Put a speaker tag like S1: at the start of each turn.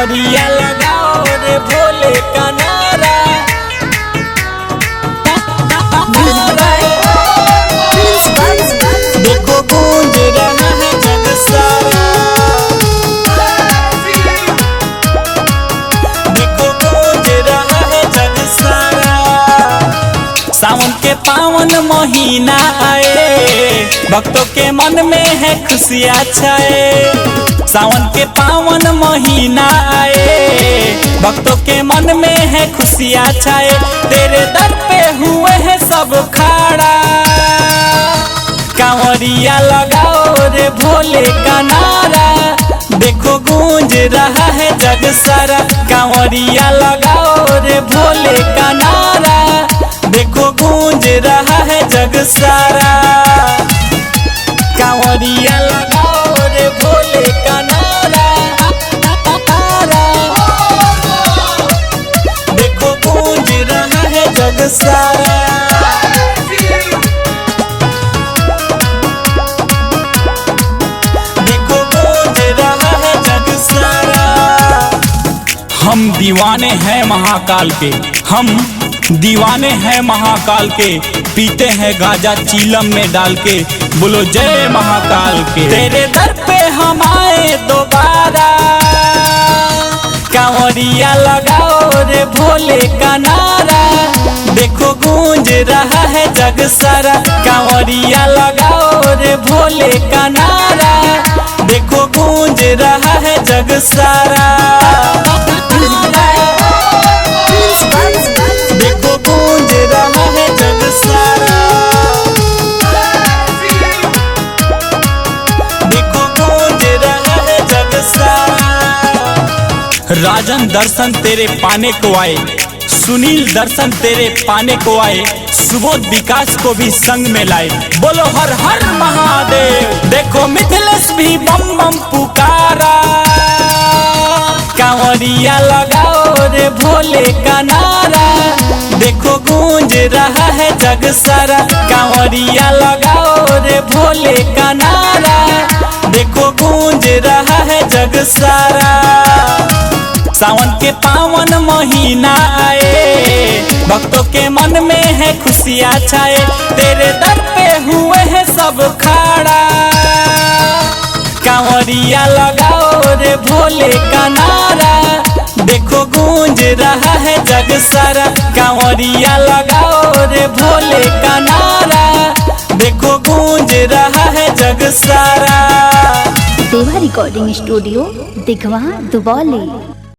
S1: कांवरिया लगाओ रे भोले का नारा। देखो गूंज रहा है जग सारा, देखो गूंज रहा है जग सारा। सावन के पावन महीना आए, भक्तों के मन में है खुशियाँ छाए। सावन के पावन महीना आए, भक्तों के मन में है खुशियाँ छाए। तेरे दर पे हुए हैं सब खड़ा, कांवरिया लगाओ रे भोले का नारा। देखो गूंज रहा है जग सारा, कांवरिया लगाओ रे भोले का नारा। देखो गूंज रहा है जग सारा, कांवरिया लगाओ रे भोले का नारा। देखो गूंज रहा है जग सारा। हम दीवाने हैं महाकाल के, हम दीवाने हैं महाकाल के। पीते हैं गाजा चीलम में डाल के, बोलो जय महाकाल के। तेरे दर पे हम आए दोबारा, कांवरिया लगाओ रे भोले का नारा। देखो गूंज रहा है जग सारा, कांवरिया लगाओ रे भोले का नारा। देखो गूंज रहा है जग सारा, देखो गूंज रहा है जग सारा। देखो गूंज रहा है जग सारा। राजन दर्शन तेरे पाने को आए, सुनील दर्शन तेरे पाने को आए। सुबोध विकास को भी संग में लाए, बोलो हर हर महादेव। देखो मिथिलेश भी बम बम पुकारा, कांवरिया लगाओ रे भोले का नारा। देखो गूंज रहा है जग सारा, कांवरिया लगाओ रे भोले का नारा। देखो गूंज रहा है जग सारा। सावन के पावन महीना आए, भक्तों के मन में है खुशियाँ छाए। तेरे दर पे हुए हैं सब खड़ा, कांवरिया लगाओ रे भोले का नारा। देखो गूंज रहा है जग सारा, कांवरिया लगाओ रे भोले का नारा। देखो गूंज रहा है जग सारा।
S2: देवा रिकॉर्डिंग स्टूडियो दिघवा दुबौली।